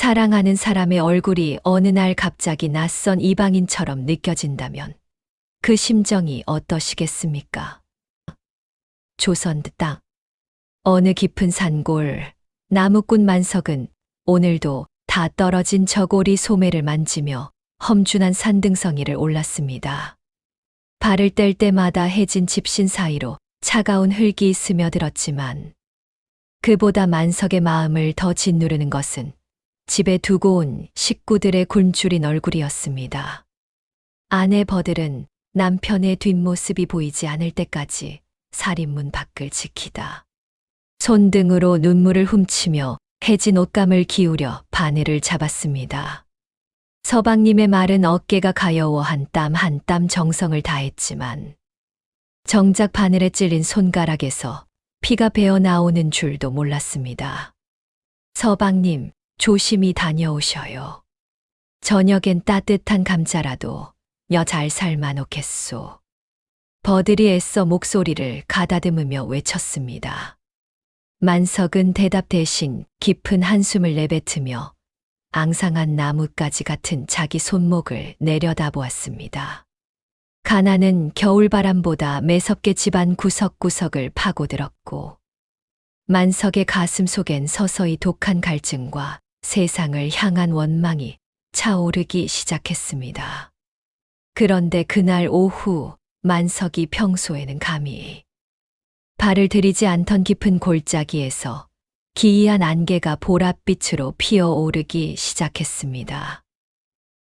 사랑하는 사람의 얼굴이 어느 날 갑자기 낯선 이방인처럼 느껴진다면 그 심정이 어떠시겠습니까? 조선 땅. 어느 깊은 산골, 나무꾼 만석은 오늘도 다 떨어진 저고리 소매를 만지며 험준한 산등성이를 올랐습니다. 발을 뗄 때마다 해진 집신 사이로 차가운 흙이 스며들었지만 그보다 만석의 마음을 더 짓누르는 것은 집에 두고 온 식구들의 굶주린 얼굴이었습니다. 아내 버들은 남편의 뒷모습이 보이지 않을 때까지 살인문 밖을 지키다. 손등으로 눈물을 훔치며 해진 옷감을 기울여 바늘을 잡았습니다. 서방님의 말은 어깨가 가여워 한 땀 한 땀 정성을 다했지만 정작 바늘에 찔린 손가락에서 피가 배어 나오는 줄도 몰랐습니다. 서방님, 조심히 다녀오셔요. 저녁엔 따뜻한 감자라도 여 잘 삶아 놓겠소. 버들이 애써 목소리를 가다듬으며 외쳤습니다. 만석은 대답 대신 깊은 한숨을 내뱉으며 앙상한 나뭇가지 같은 자기 손목을 내려다보았습니다. 가난은 겨울바람보다 매섭게 집안 구석구석을 파고들었고 만석의 가슴 속엔 서서히 독한 갈증과 세상을 향한 원망이 차오르기 시작했습니다. 그런데 그날 오후 만석이 평소에는 감히 발을 들이지 않던 깊은 골짜기에서 기이한 안개가 보랏빛으로 피어오르기 시작했습니다.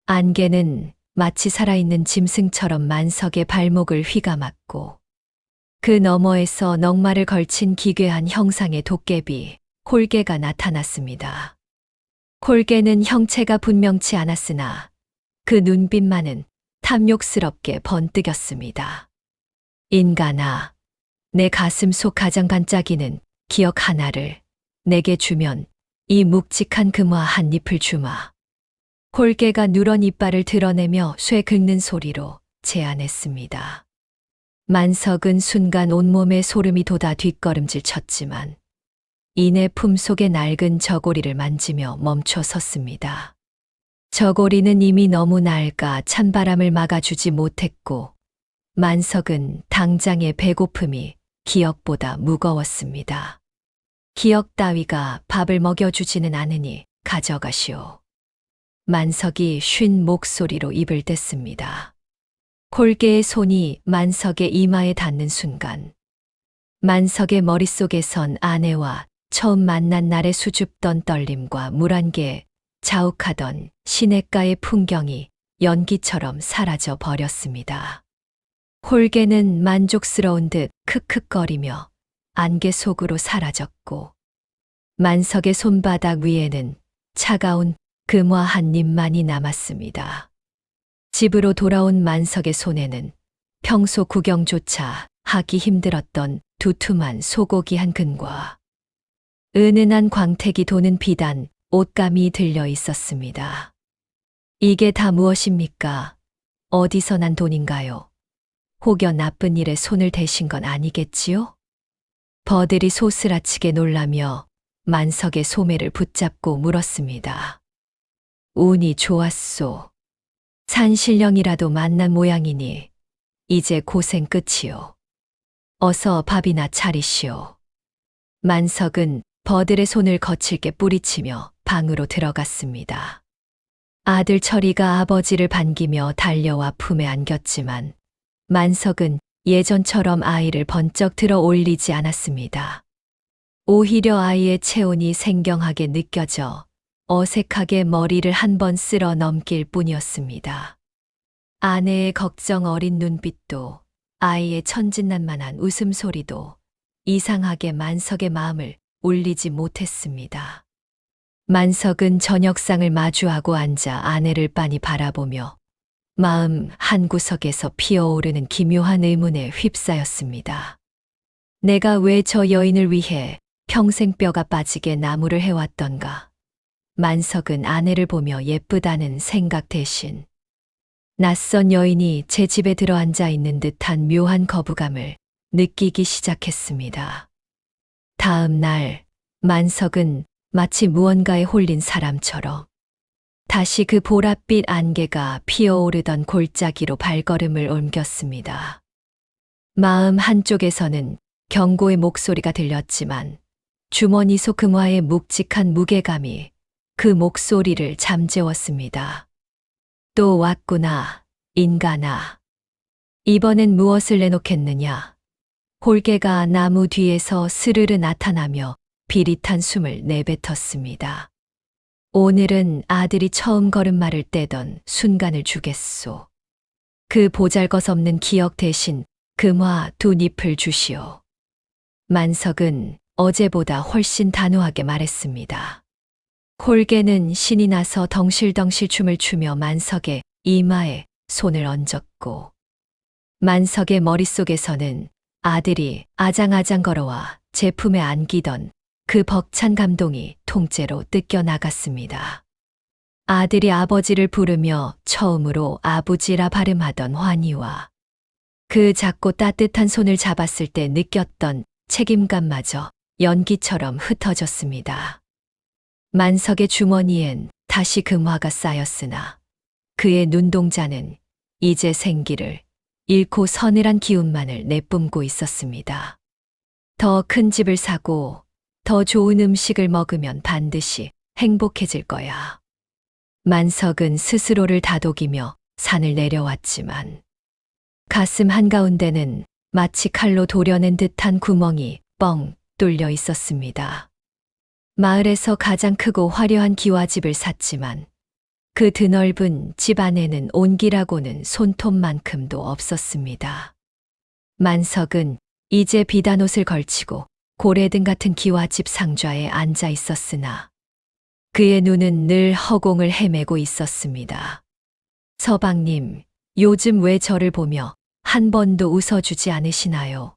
안개는 마치 살아있는 짐승처럼 만석의 발목을 휘감았고 그 너머에서 넝마를 걸친 기괴한 형상의 도깨비 홀개가 나타났습니다. 홀개는 형체가 분명치 않았으나 그 눈빛만은 탐욕스럽게 번뜩였습니다. 인간아, 내 가슴 속 가장 반짝이는 기억 하나를 내게 주면 이 묵직한 금화 한 잎을 주마. 홀개가 누런 이빨을 드러내며 쇠 긁는 소리로 제안했습니다. 만석은 순간 온몸에 소름이 돋아 뒷걸음질 쳤지만 이내 품속의 낡은 저고리를 만지며 멈춰 섰습니다. 저고리는 이미 너무 낡아 찬바람을 막아주지 못했고 만석은 당장의 배고픔이 기억보다 무거웠습니다. 기억 따위가 밥을 먹여주지는 않으니 가져가시오. 만석이 쉰 목소리로 입을 뗐습니다. 홀개의 손이 만석의 이마에 닿는 순간 만석의 머릿속에선 아내와 처음 만난 날의 수줍던 떨림과 물안개에 자욱하던 시냇가의 풍경이 연기처럼 사라져 버렸습니다. 홀개는 만족스러운 듯 크크거리며 안개 속으로 사라졌고 만석의 손바닥 위에는 차가운 금화 한 입만이 남았습니다. 집으로 돌아온 만석의 손에는 평소 구경조차 하기 힘들었던 두툼한 소고기 한 근과 은은한 광택이 도는 비단 옷감이 들려 있었습니다. 이게 다 무엇입니까? 어디서 난 돈인가요? 혹여 나쁜 일에 손을 대신 건 아니겠지요? 버들이 소스라치게 놀라며 만석의 소매를 붙잡고 물었습니다. 운이 좋았소. 산신령이라도 만난 모양이니 이제 고생 끝이오. 어서 밥이나 차리시오. 만석은 버들의 손을 거칠게 뿌리치며 방으로 들어갔습니다. 아들 철이가 아버지를 반기며 달려와 품에 안겼지만 만석은 예전처럼 아이를 번쩍 들어 올리지 않았습니다. 오히려 아이의 체온이 생경하게 느껴져 어색하게 머리를 한 번 쓸어 넘길 뿐이었습니다. 아내의 걱정 어린 눈빛도 아이의 천진난만한 웃음소리도 이상하게 만석의 마음을 울리지 못했습니다. 만석은 저녁상을 마주하고 앉아 아내를 빤히 바라보며 마음 한구석에서 피어오르는 기묘한 의문에 휩싸였습니다. 내가 왜 저 여인을 위해 평생 뼈가 빠지게 나무를 해왔던가. 만석은 아내를 보며 예쁘다는 생각 대신 낯선 여인이 제 집에 들어앉아 있는 듯한 묘한 거부감을 느끼기 시작했습니다. 다음 날 만석은 마치 무언가에 홀린 사람처럼 다시 그 보랏빛 안개가 피어오르던 골짜기로 발걸음을 옮겼습니다. 마음 한쪽에서는 경고의 목소리가 들렸지만 주머니 속 금화의 묵직한 무게감이 그 목소리를 잠재웠습니다. 또 왔구나, 인간아. 이번엔 무엇을 내놓겠느냐? 홀개가 나무 뒤에서 스르르 나타나며 비릿한 숨을 내뱉었습니다. 오늘은 아들이 처음 걸음마를 떼던 순간을 주겠소. 그 보잘것없는 기억 대신 금화 2잎을 주시오. 만석은 어제보다 훨씬 단호하게 말했습니다. 홀개는 신이 나서 덩실덩실 춤을 추며 만석의 이마에 손을 얹었고 만석의 머릿속에서는 아들이 아장아장 걸어와 제 품에 안기던 그 벅찬 감동이 통째로 뜯겨 나갔습니다. 아들이 아버지를 부르며 처음으로 아부지라 발음하던 환희와 그 작고 따뜻한 손을 잡았을 때 느꼈던 책임감마저 연기처럼 흩어졌습니다. 만석의 주머니엔 다시 금화가 쌓였으나 그의 눈동자는 이제 생기를 잃고 서늘한 기운만을 내뿜고 있었습니다. 더 큰 집을 사고 더 좋은 음식을 먹으면 반드시 행복해질 거야. 만석은 스스로를 다독이며 산을 내려왔지만 가슴 한가운데는 마치 칼로 도려낸 듯한 구멍이 뻥 뚫려 있었습니다. 마을에서 가장 크고 화려한 기와집을 샀지만 그 드넓은 집 안에는 온기라고는 손톱만큼도 없었습니다. 만석은 이제 비단옷을 걸치고 고래등 같은 기와집 상좌에 앉아 있었으나 그의 눈은 늘 허공을 헤매고 있었습니다. 서방님, 요즘 왜 저를 보며 한 번도 웃어주지 않으시나요?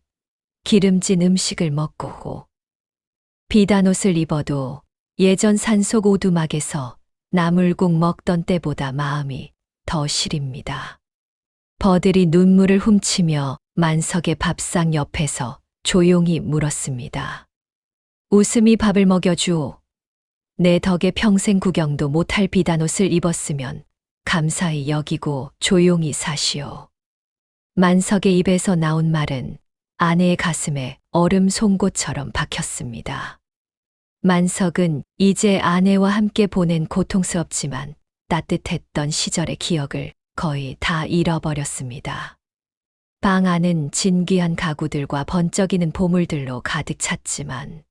기름진 음식을 먹고 비단옷을 입어도 예전 산속 오두막에서 나물국 먹던 때보다 마음이 더 시립니다. 버들이 눈물을 훔치며 만석의 밥상 옆에서 조용히 물었습니다. 웃음이 밥을 먹여주오. 내 덕에 평생 구경도 못할 비단옷을 입었으면 감사히 여기고 조용히 사시오. 만석의 입에서 나온 말은 아내의 가슴에 얼음 송곳처럼 박혔습니다. 만석은 이제 아내와 함께 보낸 고통스럽지만 따뜻했던 시절의 기억을 거의 다 잃어버렸습니다. 방 안은 진귀한 가구들과 번쩍이는 보물들로 가득 찼지만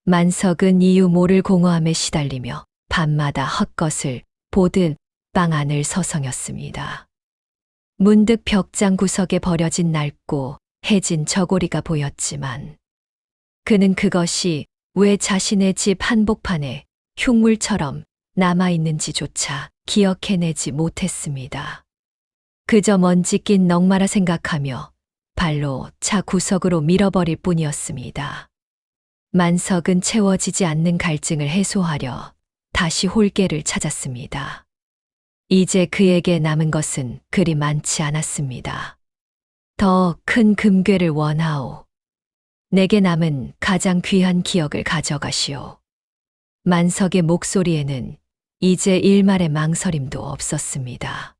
만석은 이유 모를 공허함에 시달리며 밤마다 헛것을 보듯 방 안을 서성였습니다. 문득 벽장 구석에 버려진 낡고 해진 저고리가 보였지만 그는 그것이 왜 자신의 집 한복판에 흉물처럼 남아있는지조차 기억해내지 못했습니다. 그저 먼지 낀 넝마라 생각하며 발로 차 구석으로 밀어버릴 뿐이었습니다. 만석은 채워지지 않는 갈증을 해소하려 다시 홀개를 찾았습니다. 이제 그에게 남은 것은 그리 많지 않았습니다. 더 큰 금괴를 원하오. 내게 남은 가장 귀한 기억을 가져가시오. 만석의 목소리에는 이제 일말의 망설임도 없었습니다.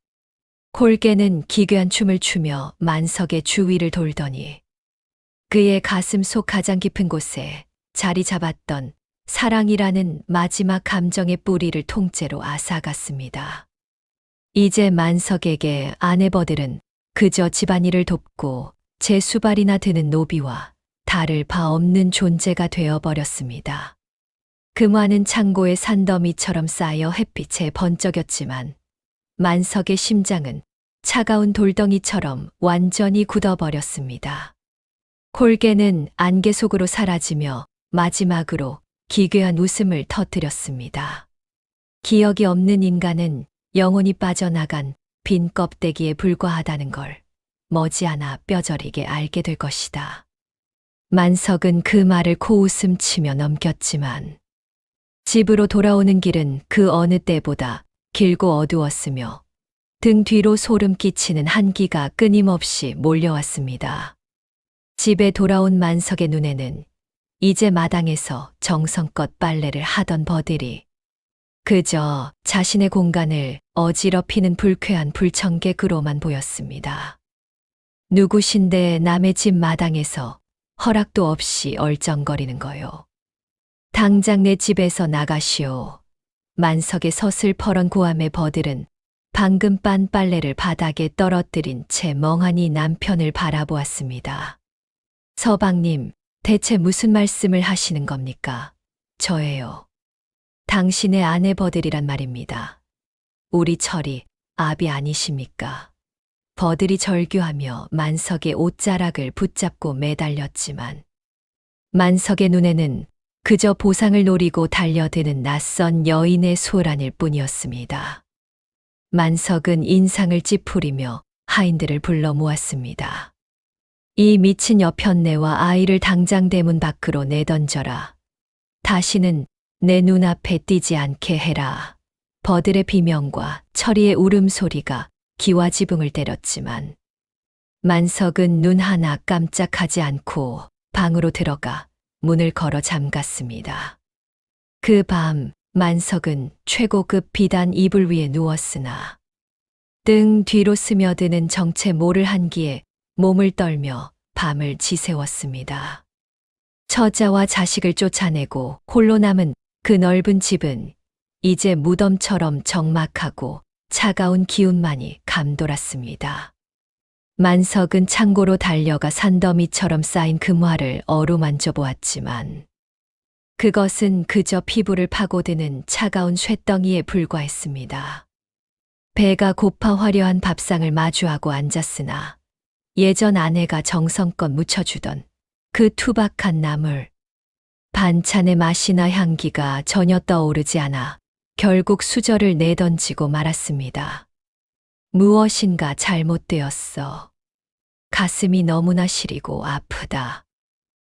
홀개는 기괴한 춤을 추며 만석의 주위를 돌더니 그의 가슴 속 가장 깊은 곳에 자리 잡았던 사랑이라는 마지막 감정의 뿌리를 통째로 앗아갔습니다. 이제 만석에게 아내버들은 그저 집안일을 돕고 제 수발이나 드는 노비와 다를 바 없는 존재가 되어버렸습니다. 금화는 창고의 산더미처럼 쌓여 햇빛에 번쩍였지만 만석의 심장은 차가운 돌덩이처럼 완전히 굳어버렸습니다. 홀개는 안개 속으로 사라지며 마지막으로 기괴한 웃음을 터뜨렸습니다. 기억이 없는 인간은 영혼이 빠져나간 빈 껍데기에 불과하다는 걸 머지않아 뼈저리게 알게 될 것이다. 만석은 그 말을 코웃음 치며 넘겼지만 집으로 돌아오는 길은 그 어느 때보다 길고 어두웠으며 등 뒤로 소름 끼치는 한기가 끊임없이 몰려왔습니다. 집에 돌아온 만석의 눈에는 이제 마당에서 정성껏 빨래를 하던 버들이 그저 자신의 공간을 어지럽히는 불쾌한 불청객으로만 보였습니다. 누구신데 남의 집 마당에서 허락도 없이 얼쩡거리는 거요. 당장 내 집에서 나가시오. 만석의 서슬퍼런 고함의 버들은 방금 빤 빨래를 바닥에 떨어뜨린 채 멍하니 남편을 바라보았습니다. 서방님, 대체 무슨 말씀을 하시는 겁니까? 저예요. 당신의 아내 버들이란 말입니다. 우리 철이 압이 아니십니까? 버들이 절규하며 만석의 옷자락을 붙잡고 매달렸지만 만석의 눈에는 그저 보상을 노리고 달려드는 낯선 여인의 소란일 뿐이었습니다. 만석은 인상을 찌푸리며 하인들을 불러 모았습니다. 이 미친 여편네와 아이를 당장 대문 밖으로 내던져라. 다시는 내 눈앞에 띄지 않게 해라. 버들의 비명과 철이의 울음소리가 기와 지붕을 때렸지만 만석은 눈 하나 깜짝하지 않고 방으로 들어가 문을 걸어 잠갔습니다. 그 밤 만석은 최고급 비단 이불 위에 누웠으나 등 뒤로 스며드는 정체 모를 한기에 몸을 떨며 밤을 지새웠습니다. 처자와 자식을 쫓아내고 홀로 남은 그 넓은 집은 이제 무덤처럼 적막하고 차가운 기운만이 감돌았습니다. 만석은 창고로 달려가 산더미처럼 쌓인 금화를 어루만져 보았지만 그것은 그저 피부를 파고드는 차가운 쇳덩이에 불과했습니다. 배가 고파 화려한 밥상을 마주하고 앉았으나 예전 아내가 정성껏 무쳐주던 그 투박한 나물, 반찬의 맛이나 향기가 전혀 떠오르지 않아 결국 수저를 내던지고 말았습니다. 무엇인가 잘못되었어. 가슴이 너무나 시리고 아프다.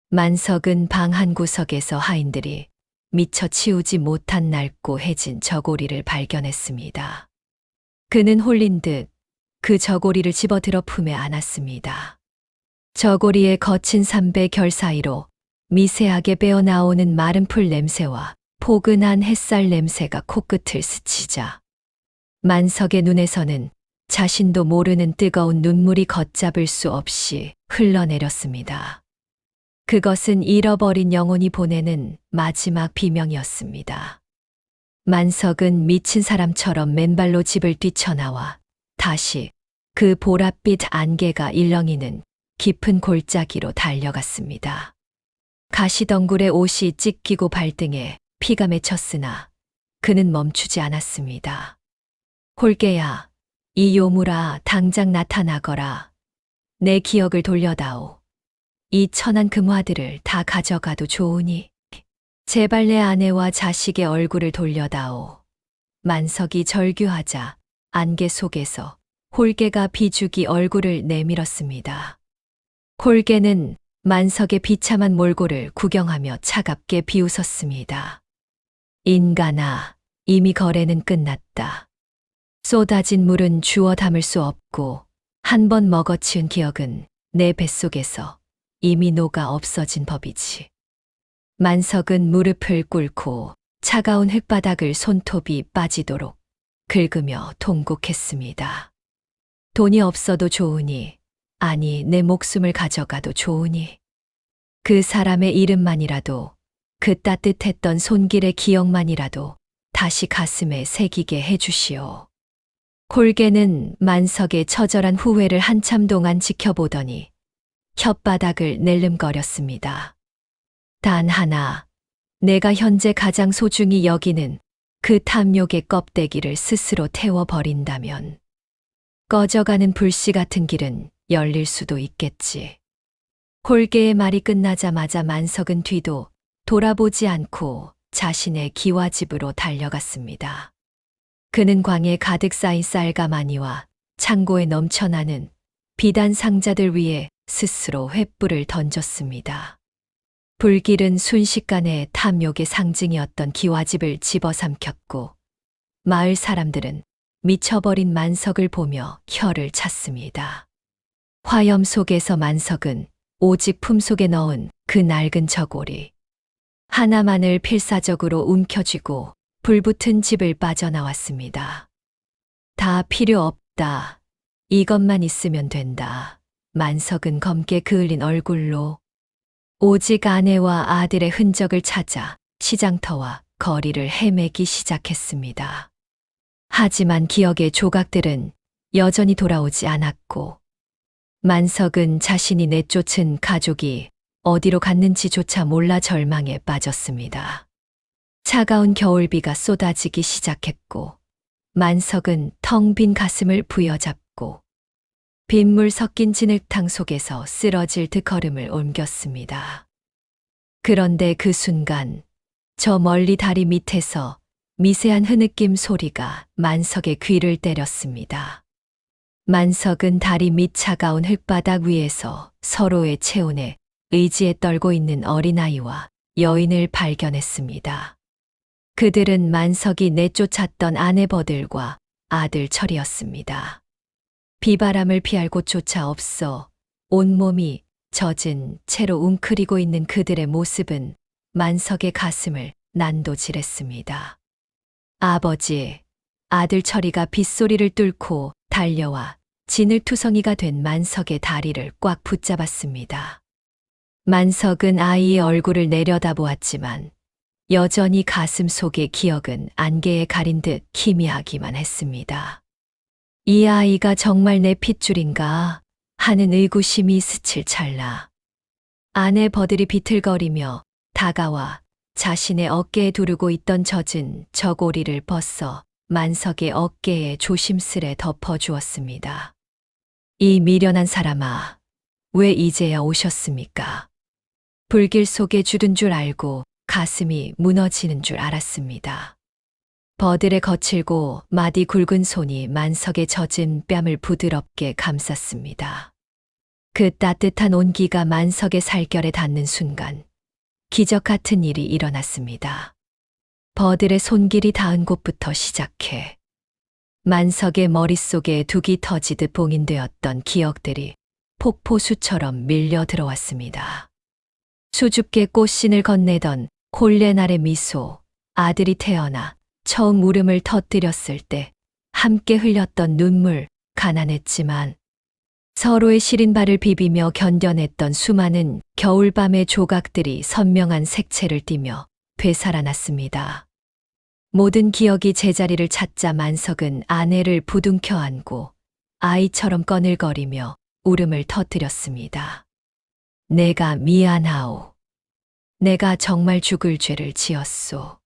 만석은 방 한 구석에서 하인들이 미처 치우지 못한 낡고 해진 저고리를 발견했습니다. 그는 홀린 듯 그 저고리를 집어들어 품에 안았습니다. 저고리의 거친 삼배 결 사이로 미세하게 빼어나오는 마른 풀 냄새와 포근한 햇살 냄새가 코끝을 스치자 만석의 눈에서는 자신도 모르는 뜨거운 눈물이 걷잡을 수 없이 흘러내렸습니다. 그것은 잃어버린 영혼이 보내는 마지막 비명이었습니다. 만석은 미친 사람처럼 맨발로 집을 뛰쳐나와 다시 그 보랏빛 안개가 일렁이는 깊은 골짜기로 달려갔습니다. 가시덩굴에 옷이 찢기고 발등에 피가 맺혔으나 그는 멈추지 않았습니다. 홀개야, 이 요물아 당장 나타나거라. 내 기억을 돌려다오. 이 천한 금화들을 다 가져가도 좋으니 제발 내 아내와 자식의 얼굴을 돌려다오. 만석이 절규하자 안개 속에서 홀개가 비죽이 얼굴을 내밀었습니다. 홀개는 만석의 비참한 몰골을 구경하며 차갑게 비웃었습니다. 인간아, 이미 거래는 끝났다. 쏟아진 물은 주워 담을 수 없고 한 번 먹어치운 기억은 내 뱃속에서 이미 녹아 없어진 법이지. 만석은 무릎을 꿇고 차가운 흙바닥을 손톱이 빠지도록 긁으며 통곡했습니다. 돈이 없어도 좋으니, 아니 내 목숨을 가져가도 좋으니 그 사람의 이름만이라도 그 따뜻했던 손길의 기억만이라도 다시 가슴에 새기게 해주시오. 홀개는 만석의 처절한 후회를 한참 동안 지켜보더니 혓바닥을 낼름거렸습니다. 단 하나, 내가 현재 가장 소중히 여기는 그 탐욕의 껍데기를 스스로 태워버린다면 꺼져가는 불씨 같은 길은 열릴 수도 있겠지. 홀개의 말이 끝나자마자 만석은 뒤도 돌아보지 않고 자신의 기와집으로 달려갔습니다. 그는 광에 가득 쌓인 쌀가마니와 창고에 넘쳐나는 비단 상자들 위에 스스로 횃불을 던졌습니다. 불길은 순식간에 탐욕의 상징이었던 기와집을 집어삼켰고 마을 사람들은 미쳐버린 만석을 보며 혀를 찼습니다. 화염 속에서 만석은 오직 품속에 넣은 그 낡은 저고리. 하나만을 필사적으로 움켜쥐고 불붙은 집을 빠져나왔습니다. 다 필요 없다. 이것만 있으면 된다. 만석은 검게 그을린 얼굴로 오직 아내와 아들의 흔적을 찾아 시장터와 거리를 헤매기 시작했습니다. 하지만 기억의 조각들은 여전히 돌아오지 않았고 만석은 자신이 내쫓은 가족이 어디로 갔는지조차 몰라 절망에 빠졌습니다. 차가운 겨울비가 쏟아지기 시작했고 만석은 텅 빈 가슴을 부여잡고 빗물 섞인 진흙탕 속에서 쓰러질 듯 걸음을 옮겼습니다. 그런데 그 순간 저 멀리 다리 밑에서 미세한 흐느낌 소리가 만석의 귀를 때렸습니다. 만석은 다리 밑 차가운 흙바닥 위에서 서로의 체온에 의지에 떨고 있는 어린아이와 여인을 발견했습니다. 그들은 만석이 내쫓았던 아내 버들과 아들 철이었습니다. 비바람을 피할 곳조차 없어 온몸이 젖은 채로 웅크리고 있는 그들의 모습은 만석의 가슴을 난도질했습니다. 아버지, 아들 철이가 빗소리를 뚫고 달려와 진흙투성이가 된 만석의 다리를 꽉 붙잡았습니다. 만석은 아이의 얼굴을 내려다보았지만 여전히 가슴 속의 기억은 안개에 가린 듯 희미하기만 했습니다. 이 아이가 정말 내 핏줄인가 하는 의구심이 스칠 찰나 아내 버들이 비틀거리며 다가와 자신의 어깨에 두르고 있던 젖은 저고리를 벗어 만석의 어깨에 조심스레 덮어주었습니다. 이 미련한 사람아, 왜 이제야 오셨습니까? 불길 속에 주둔 줄 알고 가슴이 무너지는 줄 알았습니다. 버들의 거칠고 마디 굵은 손이 만석의 젖은 뺨을 부드럽게 감쌌습니다. 그 따뜻한 온기가 만석의 살결에 닿는 순간 기적 같은 일이 일어났습니다. 버들의 손길이 닿은 곳부터 시작해 만석의 머릿속에 둑이 터지듯 봉인되었던 기억들이 폭포수처럼 밀려 들어왔습니다. 수줍게 꽃신을 건네던 홀레날의 미소, 아들이 태어나 처음 울음을 터뜨렸을 때 함께 흘렸던 눈물, 가난했지만 서로의 시린 발을 비비며 견뎌냈던 수많은 겨울밤의 조각들이 선명한 색채를 띠며 되살아났습니다. 모든 기억이 제자리를 찾자 만석은 아내를 부둥켜 안고 아이처럼 꺼늘거리며 울음을 터뜨렸습니다. 내가 미안하오. 내가 정말 죽을 죄를 지었소.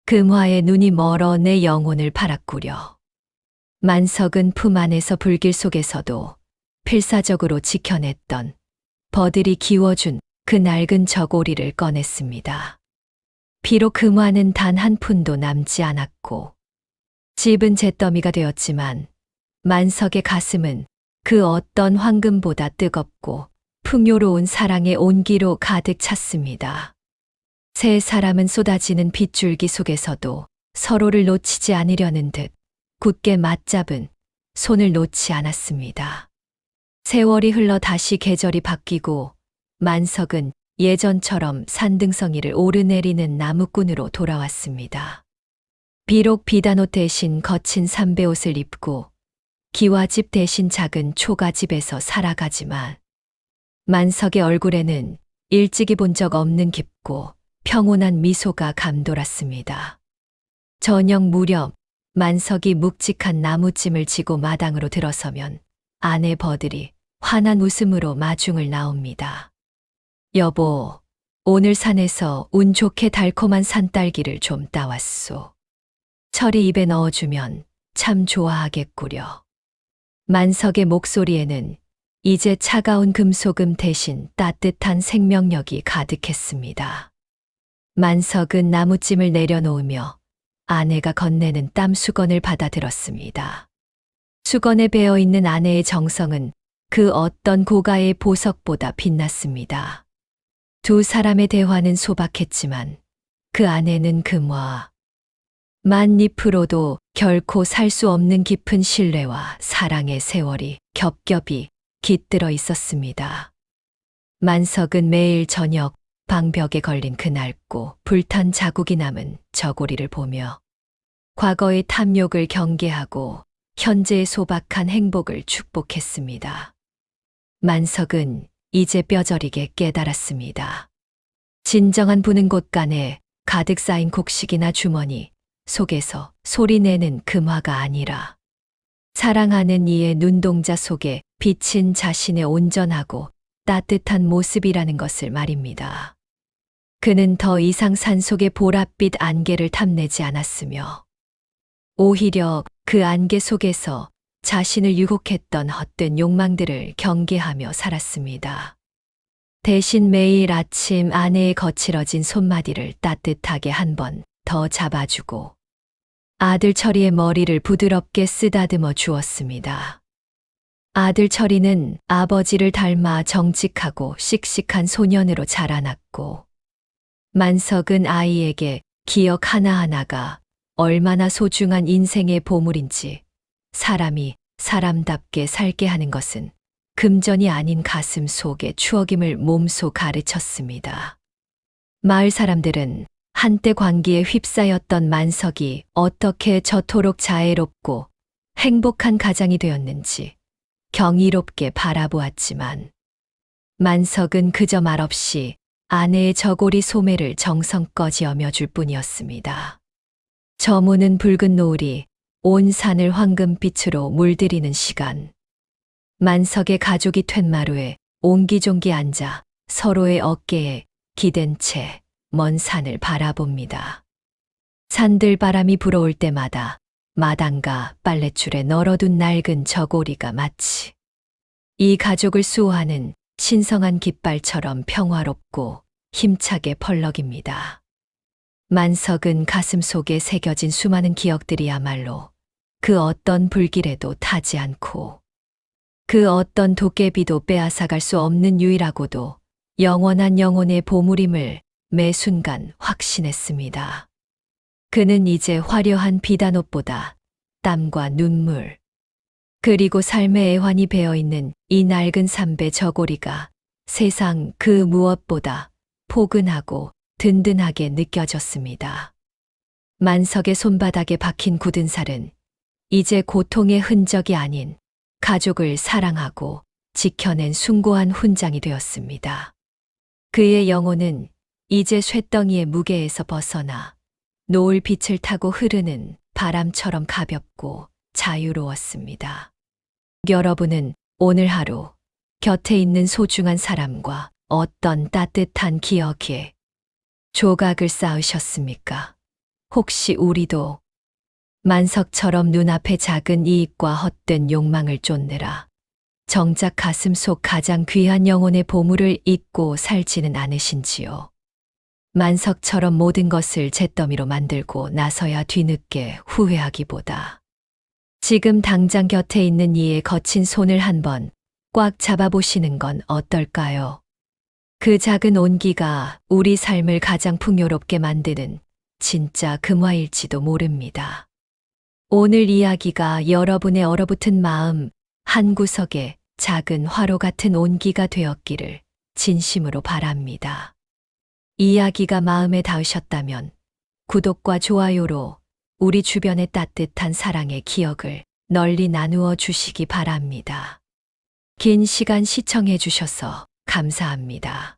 금화의 눈이 멀어 내 영혼을 바라꾸려. 만석은 품 안에서 불길 속에서도 필사적으로 지켜냈던 버들이 기워준 그 낡은 저고리를 꺼냈습니다. 비록 금화는 단 한 푼도 남지 않았고 집은 잿더미가 되었지만 만석의 가슴은 그 어떤 황금보다 뜨겁고 풍요로운 사랑의 온기로 가득 찼습니다. 세 사람은 쏟아지는 빗줄기 속에서도 서로를 놓치지 않으려는 듯 굳게 맞잡은 손을 놓지 않았습니다. 세월이 흘러 다시 계절이 바뀌고 만석은 예전처럼 산등성이를 오르내리는 나무꾼으로 돌아왔습니다. 비록 비단옷 대신 거친 삼배옷을 입고 기와집 대신 작은 초가집에서 살아가지만 만석의 얼굴에는 일찍이 본 적 없는 깊고 평온한 미소가 감돌았습니다. 저녁 무렵 만석이 묵직한 나무찜을 지고 마당으로 들어서면 아내 버들이 환한 웃음으로 마중을 나옵니다. 여보, 오늘 산에서 운 좋게 달콤한 산딸기를 좀 따왔소. 철이 입에 넣어주면 참 좋아하겠구려. 만석의 목소리에는 이제 차가운 금소금 대신 따뜻한 생명력이 가득했습니다. 만석은 나무찜을 내려놓으며 아내가 건네는 땀 수건을 받아들었습니다. 수건에 배어있는 아내의 정성은 그 어떤 고가의 보석보다 빛났습니다. 두 사람의 대화는 소박했지만 그 안에는 금화, 만잎으로도 결코 살 수 없는 깊은 신뢰와 사랑의 세월이 겹겹이 깃들어 있었습니다. 만석은 매일 저녁 방벽에 걸린 그 낡고 불탄 자국이 남은 저고리를 보며 과거의 탐욕을 경계하고 현재의 소박한 행복을 축복했습니다. 만석은 이제 뼈저리게 깨달았습니다. 진정한 부는 곳간에 가득 쌓인 곡식이나 주머니 속에서 소리내는 금화가 아니라 사랑하는 이의 눈동자 속에 비친 자신의 온전하고 따뜻한 모습이라는 것을 말입니다. 그는 더 이상 산속의 보랏빛 안개를 탐내지 않았으며 오히려 그 안개 속에서 자신을 유혹했던 헛된 욕망들을 경계하며 살았습니다. 대신 매일 아침 아내의 거칠어진 손마디를 따뜻하게 한 번 더 잡아주고 아들 철이의 머리를 부드럽게 쓰다듬어 주었습니다. 아들 철이는 아버지를 닮아 정직하고 씩씩한 소년으로 자라났고 만석은 아이에게 기억 하나하나가 얼마나 소중한 인생의 보물인지 사람이 사람답게 살게 하는 것은 금전이 아닌 가슴 속의 추억임을 몸소 가르쳤습니다. 마을 사람들은 한때 광기에 휩싸였던 만석이 어떻게 저토록 자애롭고 행복한 가장이 되었는지 경이롭게 바라보았지만 만석은 그저 말없이 아내의 저고리 소매를 정성껏 여며줄 뿐이었습니다. 저무는 붉은 노을이 온 산을 황금빛으로 물들이는 시간. 만석의 가족이 툇마루에 옹기종기 앉아 서로의 어깨에 기댄 채 먼 산을 바라봅니다. 산들바람이 불어올 때마다 마당과 빨랫줄에 널어둔 낡은 저고리가 마치 이 가족을 수호하는 신성한 깃발처럼 평화롭고 힘차게 펄럭입니다. 만석은 가슴 속에 새겨진 수많은 기억들이야말로 그 어떤 불길에도 타지 않고 그 어떤 도깨비도 빼앗아갈 수 없는 유일하고도 영원한 영혼의 보물임을 매 순간 확신했습니다. 그는 이제 화려한 비단옷보다 땀과 눈물, 그리고 삶의 애환이 배어있는 이 낡은 삼배 저고리가 세상 그 무엇보다 포근하고 든든하게 느껴졌습니다. 만석의 손바닥에 박힌 굳은 살은 이제 고통의 흔적이 아닌 가족을 사랑하고 지켜낸 숭고한 훈장이 되었습니다. 그의 영혼은 이제 쇳덩이의 무게에서 벗어나 노을 빛을 타고 흐르는 바람처럼 가볍고 자유로웠습니다. 여러분은 오늘 하루 곁에 있는 소중한 사람과 어떤 따뜻한 기억에 조각을 쌓으셨습니까? 혹시 우리도 만석처럼 눈앞의 작은 이익과 헛된 욕망을 쫓느라 정작 가슴 속 가장 귀한 영혼의 보물을 잊고 살지는 않으신지요? 만석처럼 모든 것을 잿더미로 만들고 나서야 뒤늦게 후회하기보다 지금 당장 곁에 있는 이의 거친 손을 한번 꽉 잡아보시는 건 어떨까요? 그 작은 온기가 우리 삶을 가장 풍요롭게 만드는 진짜 금화일지도 모릅니다. 오늘 이야기가 여러분의 얼어붙은 마음 한구석에 작은 화로 같은 온기가 되었기를 진심으로 바랍니다. 이야기가 마음에 닿으셨다면 구독과 좋아요로 우리 주변의 따뜻한 사랑의 기억을 널리 나누어 주시기 바랍니다. 긴 시간 시청해 주셔서 감사합니다.